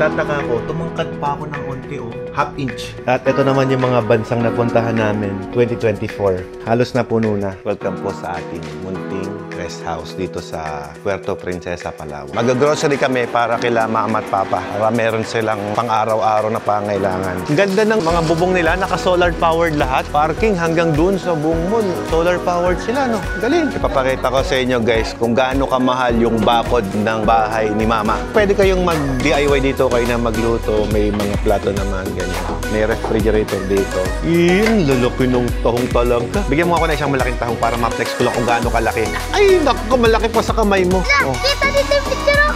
Nagtataka ako, tumangkad pa ako ng onti half inch. At ito naman yung mga bansang napuntahan namin 2024. Halos na puno na. Welcome po sa ating munting rest house dito sa Puerto Princesa, Palawan. Mag-grocery kami para kila mama at papa. Para meron silang pang-araw-araw na pangailangan. Ganda ng mga bubong nila, naka-solar powered lahat. Parking hanggang dun sa buong mall. Solar powered sila, no? Galing. Ipapakita ko sa inyo guys kung gaano kamahal yung bakod ng bahay ni mama. Pwede kayong mag-DIY dito, kayo na magluto. May mga plato naman, ganyan. May refrigerator dito. Iyan, lalaki ng tahong talaga. Bigyan mo ako na isang malaking tahong para ma-flex ko lang kung gaano kalaki. Ay, naku, malaki pa sa kamay mo. Oh. Kita dito yung picture ko.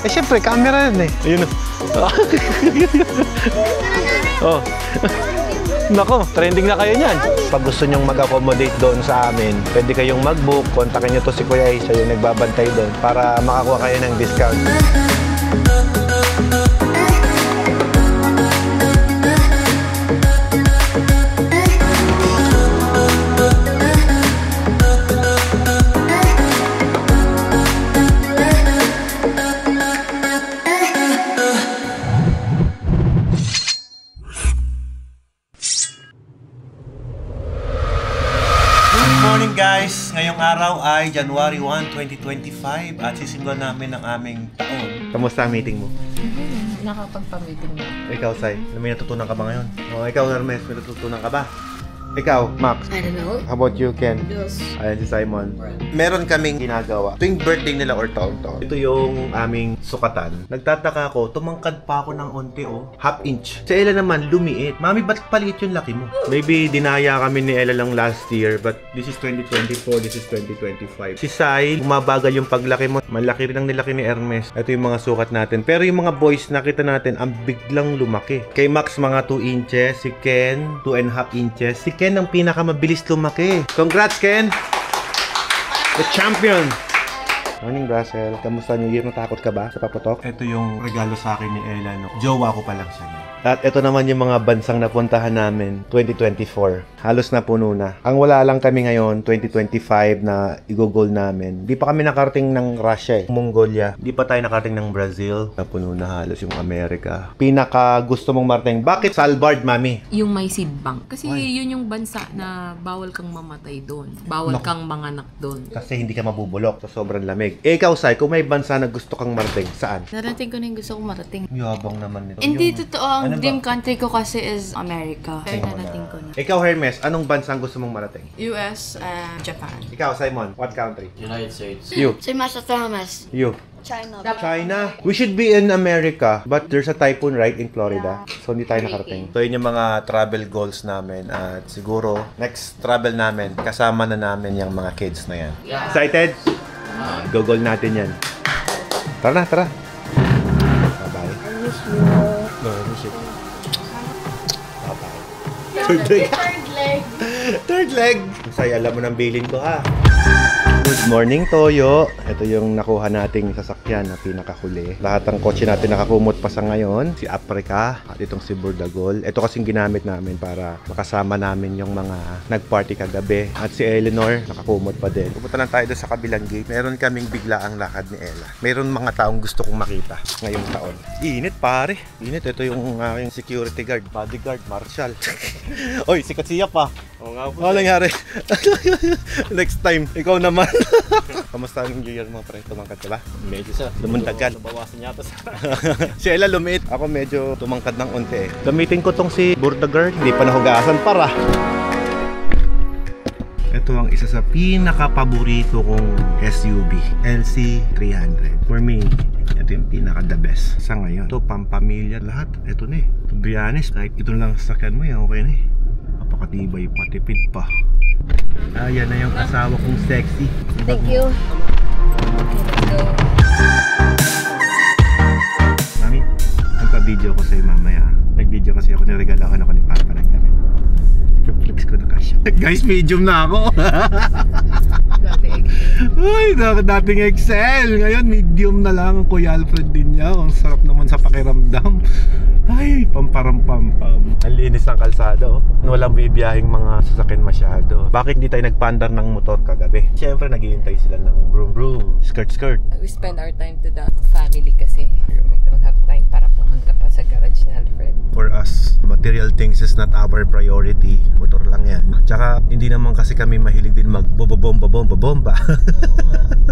Eh, syempre, camera yan eh. Ayun o. Oh. Nako, trending na kayo niyan. Pag gusto nyong mag-accommodate doon sa amin, pwede kayong mag-book. Kontakin nyo to si Kuya Isa, yung nagbabantay doon, para makakuha kayo ng discount. Good morning guys! Ngayong araw ay January 1, 2025 at sisimula namin ang aming taon. Kamusta ang meeting mo? Nakapagpa-meeting na. Ikaw, Sai, may natutunan ka ba ngayon? O ikaw, Hermes, may natutunan ka ba? Ikaw, Max. I don't know. How about you, Ken? Yes. Ayan si Simon. Meron kaming ginagawa tuwing birthday nila or taon-taon. Ito yung aming sukatan. Nagtataka ako, tumangkad pa ako ng onti half inch. Si Ella naman, lumiit. Mami, ba't paliit yung laki mo? Maybe dinaya kami ni Ella lang last year, but this is 2024, this is 2025. Si Sai, umabagal yung paglaki mo. Malaki rin ang nilaki ni Hermes. Ito yung mga sukat natin. Pero yung mga boys, nakita natin, ang biglang lumaki. Kay Max, mga 2 inches. Si Ken, 2.5 inches. Si Ken ang pinakamabilis lumaki. Congrats, Ken! The champion! Morning, Russell. Kamusta New Year? Natakot ka ba sa paputok? Ito yung regalo sa akin ni Ella, no? Jowa ko pa lang siya. At ito naman yung mga bansang napuntahan namin 2024. Halos na puno na. Ang wala lang kami ngayon, 2025 na i-goal namin. Di pa kami nakarating ng Russia Mongolia. Di pa tayo nakarating ng Brazil. Napuno na halos yung Amerika. Pinaka gusto mong marating. Bakit Svalbard, Mami? Yung may seed bank. Kasi yun yung bansa na bawal kang mamatay doon. Bawal kang manganak doon. Kasi hindi ka mabubulok sa sobrang lamig. Ikaw, Sai, kung may bansa na gusto kang marating, saan? Narating ko na yung gusto kong marating. Yabang naman nito. Hindi totoo. Ano Dream country ko kasi is America. Pero narating ko na. Ikaw, Hermes, anong bansa ang gusto mong marating? US and Japan. Ikaw, Simon, what country? United States. You. Si Master Thomas. You. China. China. We should be in America, but there's a typhoon right in Florida. So hindi tayo nakarating. So yun yung mga travel goals namin at siguro next travel namin, kasama na namin yung mga kids na yan. Excited? Go-goal natin yan. Tara na, tara. Bye-bye. I miss you. No, I miss you. Bye-bye. Third leg. Third leg. Say, alam mo ng bilin ko ha. Good morning, Toyo. Ito yung nakuha nating sasakyan na pinakahuli. Lahat ng kotse natin nakakumot pa sa ngayon. Si Africa at itong si Burdagol. Ito kasing ginamit namin para makasama namin yung mga nagparty kagabi. At si Eleanor, nakakumot pa din. Pupunta lang tayo doon sa kabilang gate. Meron kaming biglaang lakad ni Ella. Meron mga taong gusto kong makita ngayong taon. Init, pare. Init. Ito yung aking security guard, bodyguard, marshal. Oy, sikat siya pa. Oo nga po. Ano nangyari? Next time, ikaw naman. Kamusta ang New Year mo, pre? Tumangkad ka ba? Medyo sa. Lumuntagan. Nabawasan yata sa. Si Ella lumiit. Ako medyo tumangkad ng unti. Gamitin ko tong si Burdagard. Hindi pa nahugasan para. Ito ang isa sa pinaka-paborito kong SUV. LC300. For me, ito yung pinaka-the best sa ngayon. Ito, pampamilya lahat. Ito na eh. To be honest, kahit ito lang sakyan mo yan, okay na eh. Napakatibay, patipid pa. Ayan na yung asawa kong sexy. Thank you. Let's go. Mami, nagpa-video ko sa'yo mamaya. Nag-video kasi ako, niregalahan ako ni Papa ng damit. Flex ko na kasya. Guys, medium na ako. Uy, dating XL. Ngayon, medium na lang. Kuya Alfred din niya. Ang sarap naman sa pakiramdam. Ay, pamparam-pampam. Ang linis ng kalsada, oh. Walang bibiyahing mga sasakyan masyado. Bakit hindi tayo nagpaandar ng motor kagabi? Siyempre, naghihintay sila ng broom-broom, skirt-skirt. We spend our time to the family kasi we don't have time para material things is not our priority. Motor lang yan. Tsaka hindi naman kasi kami mahilig din mag-bomba.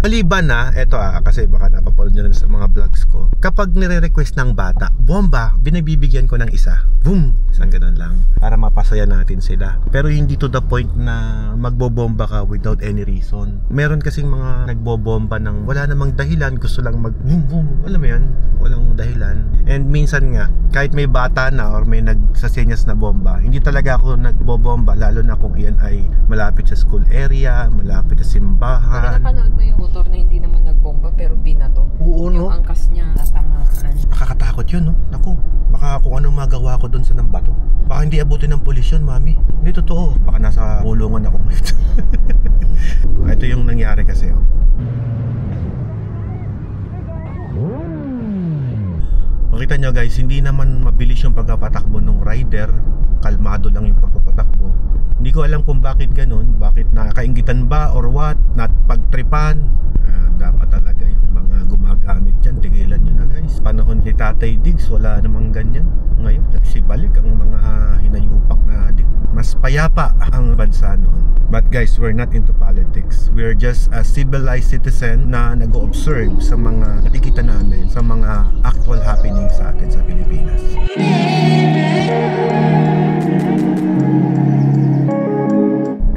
Maliban na, eto kasi baka napapanood nyo rin sa mga vlogs ko. Kapag nire-request ng bata, bomba, binibigyan ko ng isa. Boom! Isang ganun lang. Para mapasaya natin sila. Pero hindi to the point na magbobomba ka without any reason. Meron kasing mga nagbobomba ng wala namang dahilan, gusto lang mag-boom boom. Alam mo yan? Walang dahilan. And minsan nga, kahit may bata na or may nagsasenyas na bomba, hindi talaga ako nagbobomba, lalo na kung iyan ay malapit sa school area, malapit sa simbahan. Napanood mo yung motor na hindi naman nagbomba pero binato? Oo, no? Yung angkas niya tatamaan. Nakakatakot yun, no? Naku, baka kung anong magawa ko dun sa nambato. Baka hindi abutin ng pulis yun, mami. Hindi totoo. Baka nasa kulungan ako ngayon. Ito yung nangyari kasi, oh. Makita nyo guys, hindi naman mabilis yung pagpapatakbo ng rider. Kalmado lang yung pagpapatakbo. Hindi ko alam kung bakit ganun. Bakit nakaingitan ba or what? Not pagtripan. Dapat talaga yung mga gumagamit dyan, tigilan nyo na guys. Panahon ni Tatay Diggs, wala namang ganyan. Ngayon, nagsibalik ang mga hinayupak na adik. Mas payapa ang bansa noon. But guys, we're not into politics. We're just a civilized citizen na nag-observe sa mga nakikita namin, sa mga actual happenings sa atin sa Pilipinas.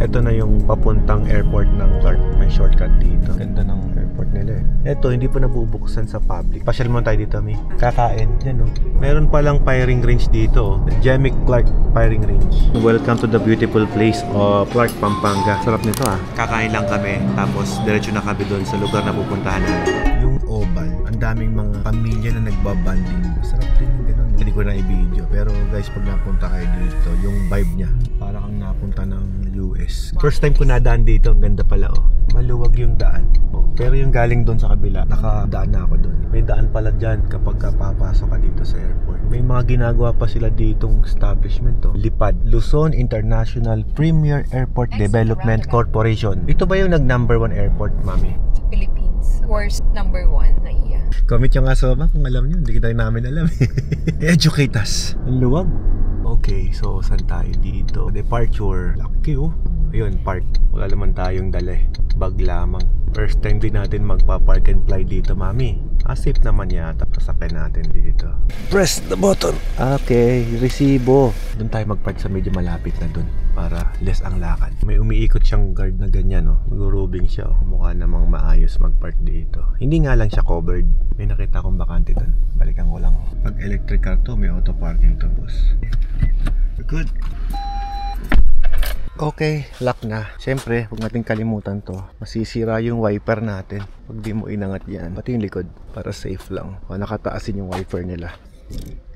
Ito na yung papuntang airport ng Clark. May shortcut dito. Ganda ng airport nila eh. Ito, hindi pa nabubuksan sa public. Pasyal mo tayo dito, Mi. Kakain. Yan, oh. Meron palang firing range dito. Jemic Clark Firing Range. Welcome to the beautiful place of Clark, Pampanga. Sarap nito Kakain lang kami. Tapos, diretso na kami doon sa lugar na pupuntahan namin. Yung oval, ang daming mga pamilya na nagbabanding. Sarap din yung ganun. Hindi ko na i-video. Pero guys, pag napunta kayo dito, yung vibe niya, para kang napunta ng US. First time ko nadaan dito, ang ganda pala Maluwag yung daan. Pero yung galing doon sa kabila, nakadaan na ako doon. May daan pala dyan kapag papasok ka dito sa airport. May mga ginagawa pa sila ditong establishment Lipad, Luzon International Premier Airport Development Corporation. Ito ba yung nag-number 1 airport, mami? Sa Philippines, worst number 1 na iya. Comment yung aso ba kung alam nyo, hindi kita namin alam. Educate us. Ang luwag. Okay, so saan tayo dito? Departure. Laki Ayun, park. Wala naman tayong dala bag lamang. First time din natin magpa-park and fly dito, mami. Safe naman yata. Pasakay natin dito. Press the button. Okay, resibo. Doon tayo mag-park sa medyo malapit na doon para less ang lakad. May umiikot siyang guard na ganyan Mag-rubing siya Mukha namang maayos mag-park dito. Hindi nga lang siya covered. May nakita akong bakante doon. Balikan ko lang. Pag electric car to, may auto parking to, boss. Good. Okay, lock na. Siyempre, huwag natin kalimutan to. Masisira yung wiper natin pag di mo inangat yan. Pati yung likod, para safe lang. O nakataasin yung wiper nila.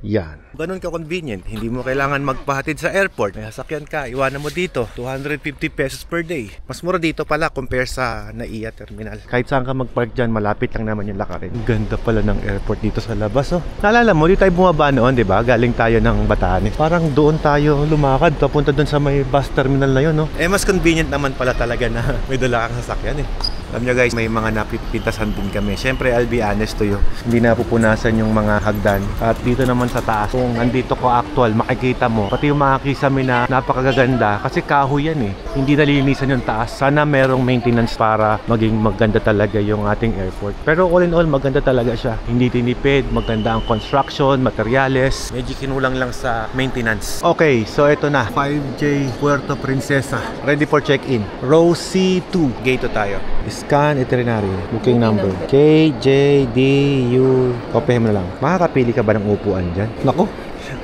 Yan. Ganun ka convenient. Hindi mo kailangan magpahatid sa airport. May sasakyan ka, iwanan mo dito. 250 pesos per day. Mas mura dito pala compare sa NAIA terminal. Kahit saan ka mag-park dyan, malapit lang naman yung lakarin. Ganda pala ng airport dito sa labas Naalala mo, di tayo bumaba noon, di ba? Galing tayo ng Batanes. Parang doon tayo lumakad. Papunta doon sa may bus terminal na yun mas convenient naman pala talaga na may dala kang sasakyan Alam nyo guys, may mga napipintasan din kami. Siyempre, I'll be honest to you. Hindi napupunasan yung mga hagdan. At dito naman sa taas, kung nandito ko actual, makikita mo. Pati yung mga kisame na napakaganda. Kasi kahoy yan Hindi nalilinisan yung taas. Sana merong maintenance para maging maganda talaga yung ating airport. Pero all in all, maganda talaga siya. Hindi tinipid, maganda ang construction, materials. Medyo kinulang lang sa maintenance. Okay, so ito na. 5J Puerto Princesa. Ready for check-in. Row C2. Gate tayo. Scan itinerary. Booking number. KJDU. Kopyahin mo na lang. Makakapili ka ba ng upuan dyan? Nako,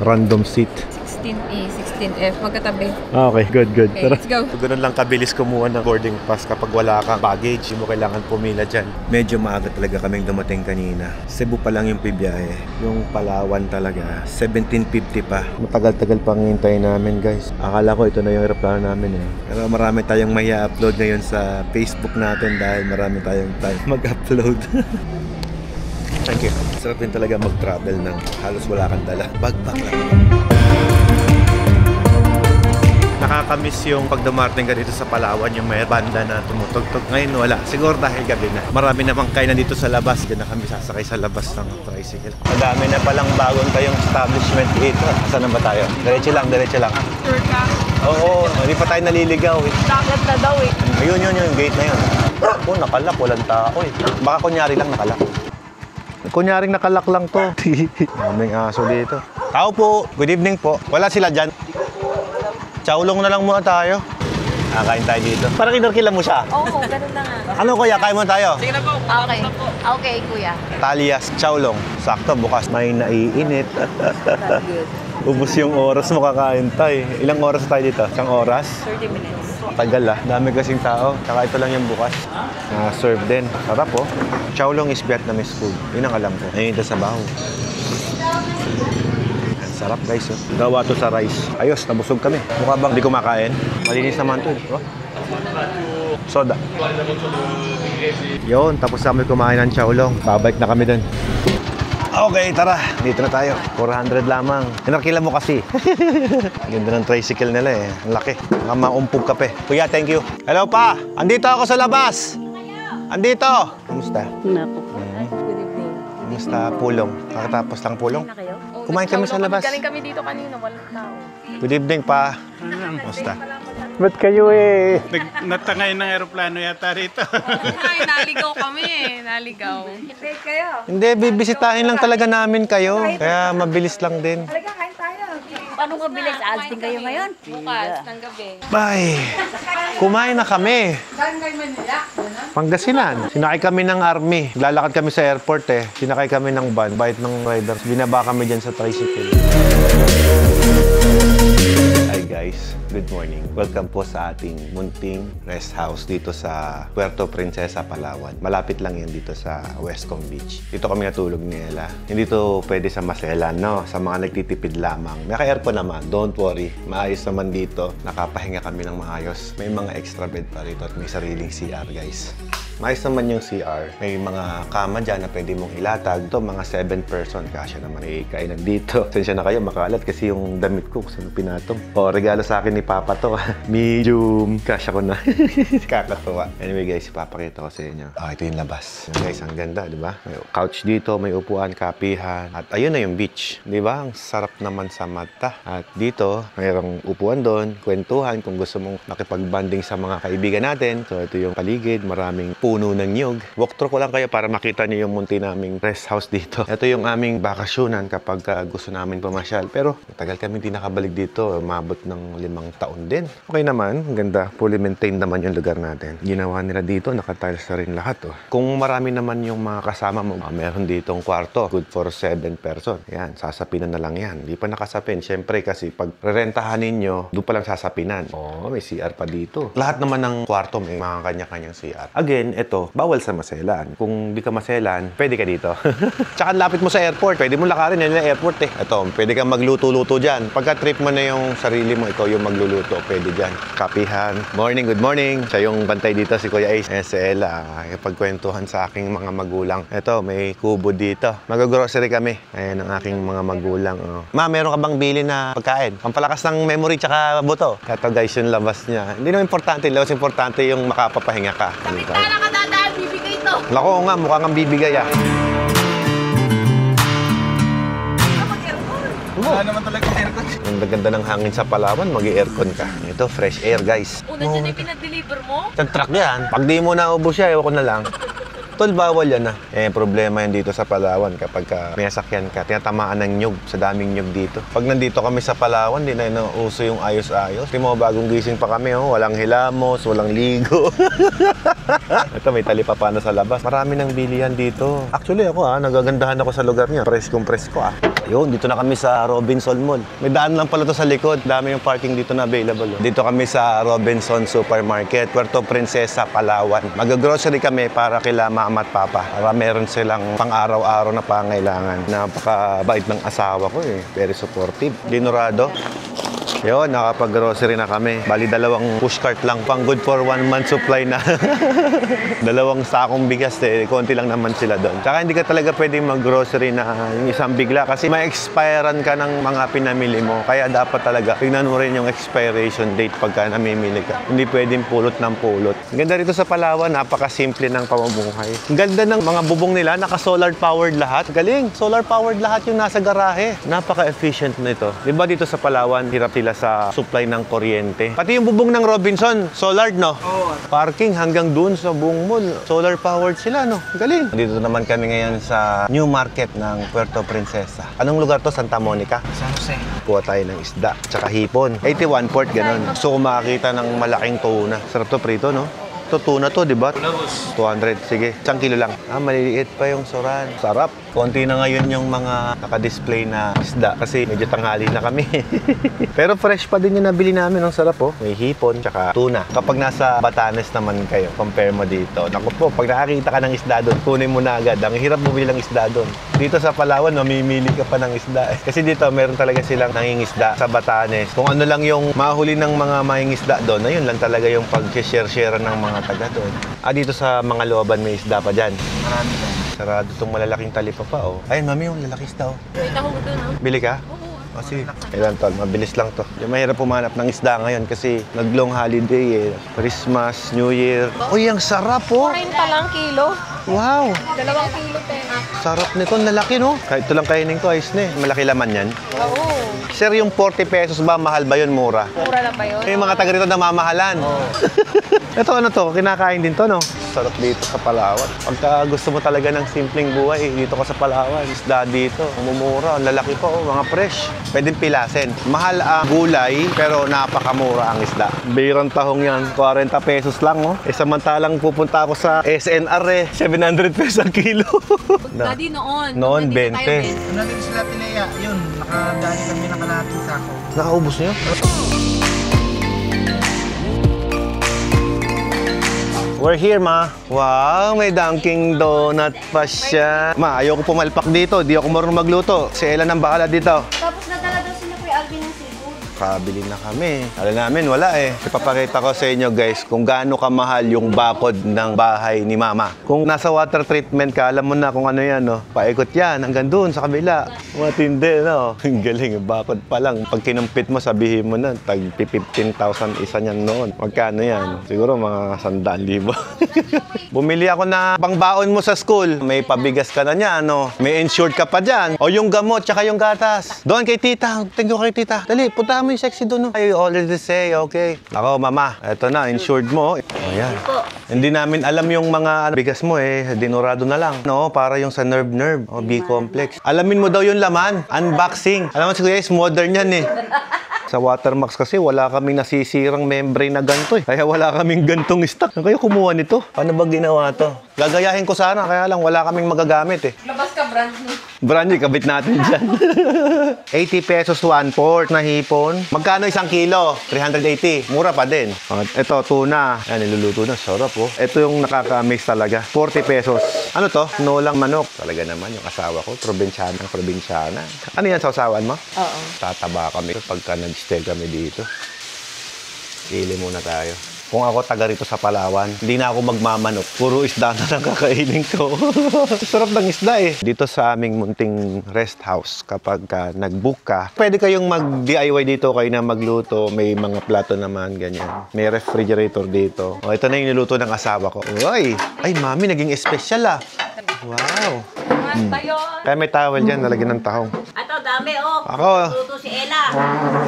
random seat. 16A, 16F, magkatabi. Okay, good. Okay, let's go. Ganun lang kabilis kumuha ng boarding pass kapag wala kang baggage. Hindi mo kailangan pumila dyan. Medyo maaga talaga kaming dumating kanina. Cebu pa lang yung pibiyahe. Yung Palawan talaga, 17:50 pa. Matagal-tagal pang hintayin namin, guys. Akala ko ito na yung aeroplano namin Pero marami tayong may upload ngayon sa Facebook natin dahil marami tayong time mag-upload. Thank you. Sarap din talaga mag-travel ng halos wala kang dala. Backpack lang. Nakakamiss yung pag dumarting ka dito sa Palawan, yung may banda na tumutugtog. Ngayon wala. Siguro dahil gabi na. Marami namang kainan dito sa labas. Diyan na kami sasakay sa labas ng tricycle. Madami na palang bagong tayong establishment dito. Saan na ba tayo? Diretso lang, diretso lang. Sure ka? Oo, hindi pa tayo naliligaw eh. Dagat na daw eh. Ayun, yung gate na yun. Oh, nakalak. Walang tao eh. Baka kunyari lang nakalak. Kunyaring nakalak lang to. Daming aso dito. Tao po. Good evening po. Wala sila dyan. Chowlong na lang muna tayo. Kain tayo dito. Parang kinarkila mo siya. Oo, ganun na nga. Ano kuya? Kain mo tayo? Sige na po. Okay. Okay, kuya. Talias, Chowlong. Sakto, bukas may naiinit. Good. Ubus yung oras mo kakain tayo. Ilang oras tayo dito? Isang oras? 30 minutes. Tagal ah. Dami kasing tao. Tsaka ito lang yung bukas. Serve din. Sarap oh. Chowlong is Vietnamese food. Yun ang alam ko. Ayun ito sa baho. Sarap guys oh. Gawa to sa rice. Ayos, nabusog kami. Mukha bang di kumakain? Malinis naman to eh. Oh. Soda. Yun, tapos kami kumain ng Chowlong. Babalik na kami dun. Okay, tara. Dito na tayo. 400 lamang. Inarkila mo kasi. Ganda ng tricycle nila eh. Ang laki. Mga maumpog kape. Kuya, thank you. Hello pa. Andito ako sa labas. Andito. Kamusta? Naku. Good evening. Kamusta? Pulong. Kakatapos lang pulong. Na kayo? Kumain kami sa labas. Galing kami dito kanina, walang tao. Good evening pa. Kamusta? Ba't kayo eh? Natangay ng aeroplano yata rito. Ay, naligaw kami eh. Naligaw. Hindi, bibisitahin lang talaga namin kayo. Kaya mabilis lang din. Paano ka bilis? Ads din kayo ngayon? Bukas ng gabi. Bye! Kumain na kami. Saan kayo Manila? Pangasinan. Sinakay kami ng army. Lalakad kami sa airport eh. Sinakay kami ng van. Bait ng riders. Binaba kami dyan sa tricycle. Hi guys. Good morning. Welcome po sa ating munting rest house dito sa Puerto Princesa, Palawan. Malapit lang yan dito sa Westcom Beach. Dito kami natulog ni Ella. Hindi to pwede sa Maselan, no? Sa mga nagtitipid lamang. May ka-aircon naman. Don't worry. Maayos naman dito. Nakapahinga kami ng maayos. May mga extra bed pa rito at may sariling CR, guys. Maayos naman yung CR. May mga kama dyan na pwede mong ilatag. Ito, mga 7 person. Kasya naman kainan dito. Sensya na kayo, makalat kasi yung damit ko kung pinatong. O, regalo sa akin ni Papa to. Medium. Kasya ko na. Kakatuwa. Anyway guys, ipapakita ko sa inyo. Ito yung labas. Guys, ang ganda, di ba? May couch dito, may upuan, kapihan. At ayun na yung beach. Di ba? Ang sarap naman sa mata. At dito, mayroong upuan doon, kwentuhan kung gusto mong makipag-banding sa mga kaibigan natin. So, ito yung paligid. Maraming puno ng nyug. Walkthrough ko lang kayo para makita niyo yung munti naming rest house dito. Ito yung aming bakasyonan kapag gusto namin pumasyal. Pero matagal kami hindi nakabalik dito. Umabot ng 5 taon din. Okay naman. Ganda. Fully maintained naman yung lugar natin. Ginawa nila dito. Nakatiles na rin lahat. Oh. Kung marami naman yung mga kasama mo, meron ditong kwarto. Good for 7 person. Yan. Sasapinan na lang yan. Hindi pa nakasapin. Siyempre kasi pag rerentahan ninyo, doon pa lang sasapinan. Oh, may CR pa dito. Lahat naman ng kwarto may mga kanya-kanyang CR. Again, ito, bawal sa Maselan. Kung di ka Maselan, pwede ka dito. Tsaka lapit mo sa airport. Pwede mo lakarin. Yan yung airport eh. Ito, pwede kang magluto-luto dyan. Pagka trip mo na yung sarili mo, ikaw yung magluluto. Pwede dyan. Kapihan. Morning, good morning. Siya yung bantay dito, si Kuya Ace. Si Ella. Pagkwentuhan sa aking mga magulang. Ito, may kubo dito. Mag-grocery kami. Ayan ang aking mga magulang. Oh. Ma, meron ka bang bili na pagkain? Pampalakas ng memory tsaka buto. Ito guys, yung labas niya. Hindi naman importante. Labas importante yung makapapahinga ka. Bibigay to. Lako nga, mukha kang bibigay ah. Wala naman talaga aircon. Ang ganda ng hangin sa Palawan, mag-aircon ka. Ito, fresh air guys. Una dyan yung pinag-deliver mo? Sa truck yan. Pag di mo naubos siya, ewan ko na lang. Tol, bawal yan ah. Problema yan dito sa Palawan kapag may sasakyan ka. Tinatamaan ng nyug, sa daming nyug dito. Pag nandito kami sa Palawan, di na nauso yung ayos-ayos. Di mo, bagong gising pa kami, oh. Walang hilamos, walang ligo. Ito, may talipapa na sa labas. Marami nang bilihan dito. Actually ako nagagandahan ako sa lugar niya. Presko ah. Yun, dito na kami sa Robinson Mall. May daan lang pala to sa likod. Dami yung parking dito na available. Oh. Dito kami sa Robinson Supermarket, Puerto Princesa, Palawan. Mag-grocery kami para kila mama at papa. Para meron silang pang-araw-araw na pangailangan. Napakabait ng asawa ko eh. Very supportive. Dinorado. Yun, nakapag-grocery na kami. Bali, 2 pushcart lang. Pang good for 1 month supply na. 2 sakong bigas eh. Konti lang naman sila doon. Tsaka hindi ka talaga pwedeng mag-grocery na yung isang bigla kasi may expirean ka ng mga pinamili mo. Kaya dapat talaga tingnan mo rin yung expiration date pagka namimili ka. Hindi pwedeng pulot ng pulot. Ang ganda rito sa Palawan, napakasimple ng pamumuhay. Ang ganda ng mga bubong nila, naka-solar powered lahat. Galing, solar powered lahat yung nasa garahe. Napaka-efficient nito. Diba dito sa Palawan, hirap sila sa supply ng kuryente. Pati yung bubong ng Robinson, solar, no? Oo. Parking hanggang dun sa buong mall, solar powered sila, no? Galing. Dito naman kami ngayon sa New Market ng Puerto Princesa. Anong lugar to? Santa Monica? San Jose. Kuha tayo ng isda, tsaka hipon. 81 port, ganun. So, kung makakita ng malaking tuna. Sarap to prito, no? Ito, tuna to, di ba? 200. Sige, 1 kilo lang. Maliliit pa yung soran. Sarap. Konti na ngayon yung mga naka-display na isda kasi medyo tanghali na kami. Pero fresh pa din yung nabili namin. Ang sarap, oh. May hipon, tsaka tuna. Kapag nasa Batanes naman kayo, compare mo dito. Naku po, pag nakakita ka ng isda doon, kunin mo na agad. Ang hirap bumili ng isda doon. Dito sa Palawan, mamimili ka pa ng isda. Kasi dito, meron talaga silang nangingisda sa Batanes. Kung ano lang yung mahuli ng mga mangingisda doon, ayun lang talaga yung pag-share-share ng mga taga doon. Dito sa mga looban may isda pa dyan. Marami pa. Sarado itong malalaking talipa pa, oh. Ayun, mami, yung lalaki isda, oh. Wait ako doon, oh. Bili ka? Oo. Sige. Kailan tol, mabilis lang to. Yung mahirap pumanap ng isda ngayon kasi nag-long holiday eh. Christmas, New Year. Uy, ang sarap, oh. 40 lang kilo. Wow. 2 kilo, Sarap nito, lalaki, no? Kahit ito lang kainin ko, ayos na eh. Malaki laman yan. Oo. Sir, yung 40 pesos ba, mahal ba yun, mura? Mura lang ba yun? Yung mga taga rito na mamahalan. Ito ano to, kinakain din to, no? Sarap dito sa Palawan. Pagka gusto mo talaga ng simpleng buhay, dito ka sa Palawan. Isda dito, mumura, ang lalaki pa, oh, mga fresh. Pwedeng pilasin. Mahal ang gulay, pero napakamura ang isda. Birang tahong yan, 40 pesos lang, oh. Samantalang pupunta ako sa SNR, 700 pesos ang kilo. Daddy, noon. Noon, Nandito 20. tayo, Kung natin sila tinaya, yun, nakadali kami ng kalahating sako. Nakaubos niyo? We're here, ma. Wow, may Dunkin' Donut pa siya. Ma, ayoko pumalpak dito. Di ako marunong magluto. Si Ella nang bakala dito. Tapos nadala daw sila Kuya Alvin ng seafood. Kabili na kami. Alam namin, wala eh. Ipapakita ko sa inyo, guys, kung gaano kamahal yung bakod ng bahay ni Mama. Kung nasa water treatment ka, alam mo na kung ano yan, no? Paikot yan, hanggang doon, sa kabila. Matindi, no? Ang galing, bakod pa lang. Pag kinumpit mo, sabihin mo na, tag 15,000 isa niyan noon. Magkano yan? Siguro mga 100,000. Bumili ako na pangbaon mo sa school. May pabigas ka na niya, ano? May insured ka pa dyan. O yung gamot, tsaka yung gatas. Doon kay tita. Thank you kay tita. Dali, punta mo yung sexy doon. No? I already say, okay. Ako, mama, eto na, insured mo. Ayan. Hindi namin alam yung mga bigas mo eh. Dinurado na lang. No, para yung sa nerve. O, B-complex. Alamin mo daw yung laman. Unboxing. Alam mo si Kuya, is modern yan eh. Sa Watermax kasi wala kaming nasisirang membrane na ganito eh. Kaya wala kaming gantong stock. Ano kayo kumuha nito? Paano ba ginawa to? Gagayahin ko sana, kaya lang wala kaming magagamit eh. Labas ka, brand new. Brand new, kabit natin dyan. 80 pesos 1/4 na hipon. Magkano 1 kilo? 380. Mura pa din. Ito, tuna. Ayan, niluluto na. Sarap oh. Ito yung nakaka-amaze talaga. 40 pesos. Ano to? Nolang manok. Talaga naman yung asawa ko. Probinsyana. Ano yan sa asawan mo? Oo. Tataba kami pagka nag-stay kami dito. Pili muna tayo. Kung ako taga rito sa Palawan, hindi na ako magmamanok. Puro isda na lang kakainin ko. Sarap ng isda eh. Dito sa aming munting rest house, kapag nag-book ka, pwede kayong mag-DIY dito, kayo na magluto. May mga plato naman, ganyan. May refrigerator dito. O, ito na yung niluto ng asawa ko. Uy! Ay, mami, naging espesyal ah. Wow! Kaya may towel dyan, nalagyan ng tahong. Ato, dami oh. Ako. Luto si Ella.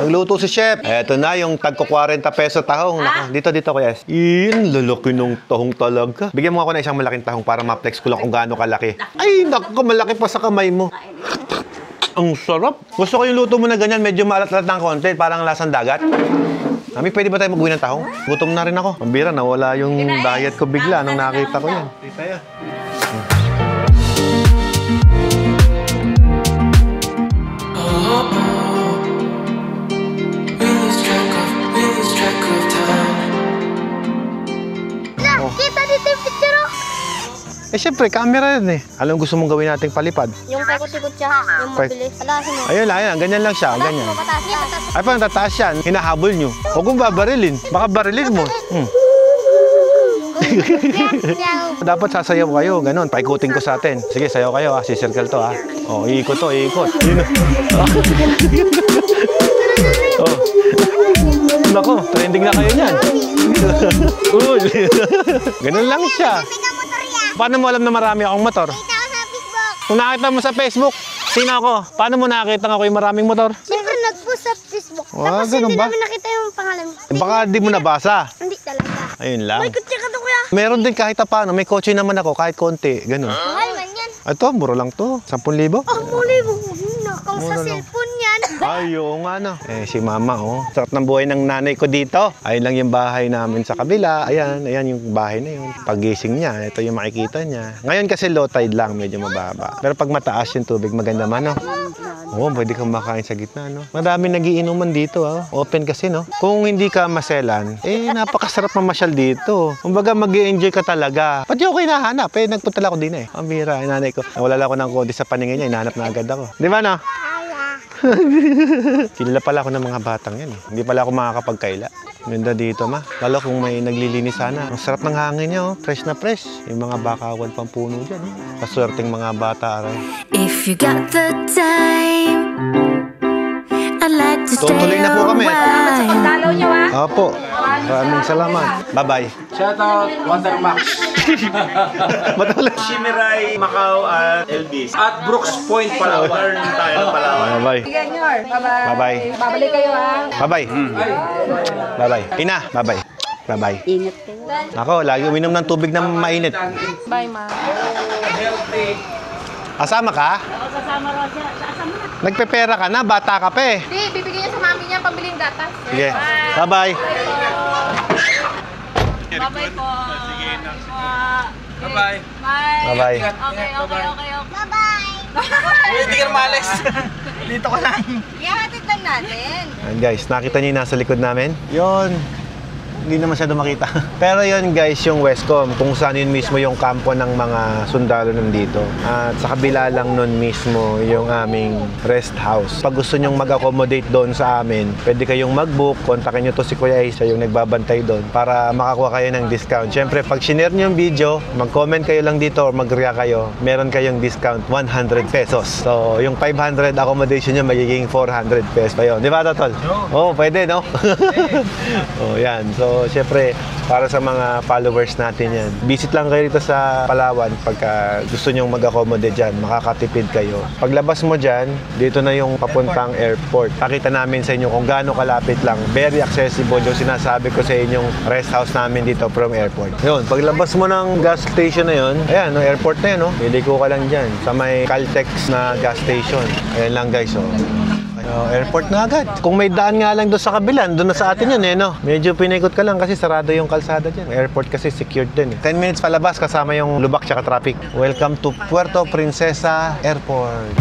Nagluto si Chef. Eto na, yung tagko 40 peso tahong. Dito, kuya. Iyan, lalaki ng tahong talaga. Bigyan mo ako na isang malaking tahong para ma-flex ko lang kung gaano kalaki. Ay, naku, malaki pa sa kamay mo. Ang sarap. Gusto ko yung luto mo na ganyan, medyo maalat-alat ng konti, parang lasang dagat. Mami, pwede ba tayo mag-uwi ng tahong? Gutom na rin ako. Ang bira, nawala yung diet ko bigla nung nakita ko yan. Tayo. Kita dito yung picture oh. Eh, Chef, Siyempre, camera yun eh. Alam gusto mong gawin nating palipad? Yung paikot-ikot siya, yung mabilis. Alasin mo. Ayun lang, ganyan lang siya, ganyan. Pataas. Ay, parang tataas yan. Hinahabol nyo. Huwag mong babarilin. Baka barilin mo. Dapat sasayaw kayo, ganun. Paikutin ko sa atin. Sige, sayaw kayo ha. Si circle to ha. Oh, iikot to, iikot. Oh. Nako, trending na kayo niyan. Cool. Ganun lang siya. Paano mo alam na marami akong motor? Kung nakita mo sa Facebook, sino ako? Paano mo nakita ako yung maraming motor? Siyempre nag-post sa Facebook. Ah, Tapos ganun hindi ba? namin nakita yung pangalan. Baka di mo nabasa. Hindi talaga. Ayun lang. May kutsi ka to kuya. Meron din kahit paano. May kotse naman ako kahit konti. Ganun. Mahal man yan. Ito, mura lang to. 10,000. Oh, muli mo. Nakaw sa Mura lang. cellphone yan. Ay, oo nga na. Eh, si mama, oh. Sarap ng buhay ng nanay ko dito. Ayun lang yung bahay namin sa kabila. Ayan yung bahay na yun. Pagising niya, ito yung makikita niya. Ngayon kasi low tide lang, medyo mababa. Pero pag mataas yung tubig, maganda man, no? Oo, pwede kang makain sa gitna, no? Madami nagiinuman dito, oh. Open kasi, no? Kung hindi ka maselan, eh, napakasarap mamasyal dito. Kumbaga, mag-i-enjoy ka talaga. Pati ako hinahanap, eh. Nagpunta lang ako din, eh. Ang bira, nanay ko. Nawala lang ako ng konti sa paningin niya, hinahanap na agad ako. Di ba, no? Kilala pala ako ng mga batang yan eh. Hindi pala ako makakapagkaila. Ganda dito ma. Lalo kung may naglilinis sana. Ang sarap ng hangin niya oh. Fresh na fresh. Yung mga bakawan pang puno dyan eh. Paswerteng mga bata aray. If you got the time, I'd like to stay Tutuloy na po kami. Pagdalaw nyo ha. Opo. Maraming salamat. Bye-bye. Shoutout, Watermax. Shimirai, Macau, at Elvis. At Brooks Point, Palawan. Tayo ng Palawan. Bye-bye. Bye-bye. Babalik kayo ha. Bye-bye. Bye-bye. Ina, bye-bye. Bye-bye. Ingat kayo. Ako, lagi uminom ng tubig na mainit. Bye, ma. Asama ka? Kasama rin siya. Kasama na. Nagpepera ka na, bata ka pa eh. Hindi, bibigyan niya sa mami niya pambiling gatas. Sige. Bye-bye. Bye-bye po. Sige na. Bye. Bye. Bye-bye. Okay. Bye-bye. Hindi ka malis. Dito ka lang. Ihahatid lang natin. Ayan guys, nakita niyo yung nasa likod namin? Yon. Hindi na masyado makita. Pero yon guys, yung Westcom, kung saan yun mismo yung kampo ng mga sundalo nandito. At sa kabila lang nun mismo yung aming rest house. Pag gusto nyong mag-accommodate doon sa amin, pwede kayong mag-book, kontakin nyo to si Kuya Ace, siya yung nagbabantay doon para makakuha kayo ng discount. Siyempre, pag sinare nyo yung video, mag-comment kayo lang dito or mag-react kayo, meron kayong discount 100 pesos. So, yung 500 accommodation nyo magiging 400 pesos pa yun. Di ba, Totol? Oo, pwede, no? Oh, yan. So, siyempre, para sa mga followers natin yan. Visit lang kayo dito sa Palawan pagka gusto nyong mag-accommodate dyan. Makakatipid kayo. Paglabas mo dyan, dito na yung papuntang airport. Pakita namin sa inyo kung gaano kalapit lang. Very accessible yung sinasabi ko sa inyong rest house namin dito from airport. Yun, paglabas mo ng gas station na yun, ayan, no, airport na yun, no? Iliko ka lang dyan sa may Caltex na gas station. Ayan lang guys, oh. Airport na agad. Kung may daan nga lang doon sa kabilan, doon na sa atin yun eh, no? Medyo pinikot ka lang kasi sarado yung kalsada dyan. Airport kasi secured din eh. 10 minutes palabas kasama yung lubak tsaka traffic. Welcome to Puerto Princesa Airport.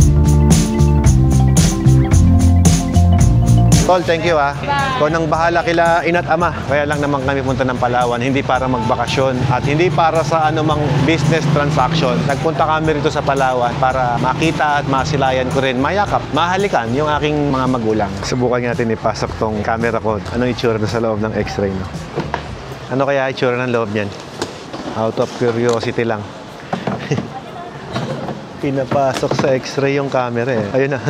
Tol, thank you ah. Ikaw nang bahala kila ina't ama. Kaya lang naman kami punta ng Palawan, hindi para magbakasyon at hindi para sa anumang business transaction. Nagpunta kami rito sa Palawan para makita at masilayan ko rin, mayakap, mahalikan yung aking mga magulang. Subukan natin ipasok tong camera ko. Anong itsura na sa loob ng X-ray, no? Ano kaya itsura ng loob niyan? Out of curiosity lang. Pinapasok sa X-ray yung camera eh. Ayun na.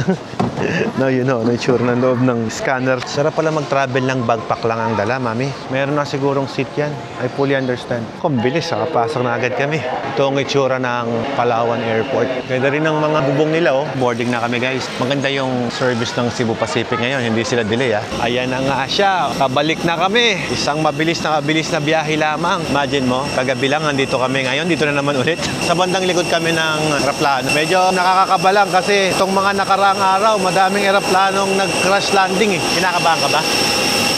No, you know, ano yung tsura ng loob ng scanner. Sarap pala mag-travel ng backpack lang ang dala, mami. Meron na sigurong seat yan. I fully understand. Kung bilis, nakapasok na agad kami. Ito ang itsura ng Palawan Airport. Ganda rin ng mga bubong nila, oh. Boarding na kami, guys. Maganda yung service ng Cebu Pacific ngayon. Hindi sila delay, ah. Ayan na nga siya. Kabalik na kami. Isang mabilis na biyahe lamang. Imagine mo, kagabi lang, nandito kami ngayon. Dito na naman ulit. Sa bandang likod kami ng aeroplano. Medyo nakakakabalang kasi itong mga nakaraang araw, madaming eroplanong nag-crash landing eh. Kinakabahan ka ba?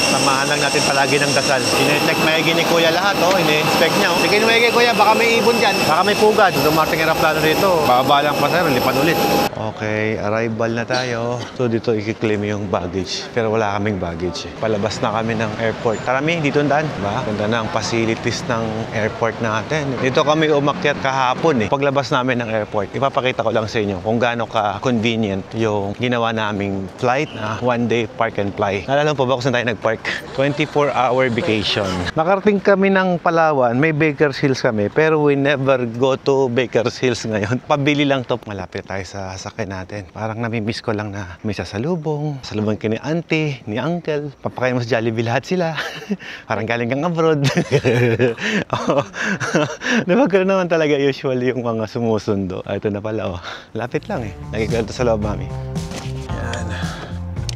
Samahan lang natin palagi ng dasal. Ine-check maigi ni Kuya lahat, oh. Ine-inspect niya, oh. Sige maigi, Kuya, baka may ibon dyan. Baka may pugad. Dumating eroplano rito. Bababa lang pa, sir. Lipan ulit. Okay, arrival na tayo. So dito i-claim yung baggage. Pero wala kaming baggage eh. Palabas na kami ng airport. Tarami, dito daan. Diba? Ganda ng facilities ng airport natin. Dito kami umakyat kahapon eh. Paglabas namin ng airport, ipapakita ko lang sa inyo kung gaano ka-convenient yung ginawa naming flight na one-day park and fly. Naalala po ba kung saan tayo nag-park? 24-hour vacation. Nakarating kami ng Palawan. May Baker's Hills kami. Pero we never go to Baker's Hills ngayon. Pabili lang to. Malapit tayo sa sakyan natin. Parang namimiss ko lang na may sasalubong ka ni auntie, ni uncle. Papakain mo sa Jollibee lahat sila. Parang galing kang abroad. Oh. Diba gano'n naman talaga usually yung mga sumusundo. Ito na pala oh. Lapit lang eh. Nagkikwento sa loob, mami. Yan.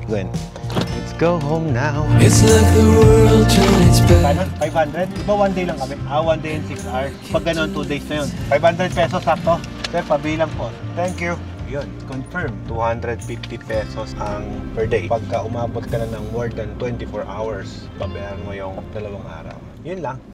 Gwen. Let's go home now. It's like the world turned its back. Paano? 500? Di ba one day lang kami? 1 day and 6 hours. Pag gano'n, 2 days na yun. 500 pesos sakto. Sir, pabilang po. Thank you. Yun, confirm. 250 pesos ang per day. Pagka umabot ka na ng more than 24 hours, babayaran mo yung 2 araw. Yun lang.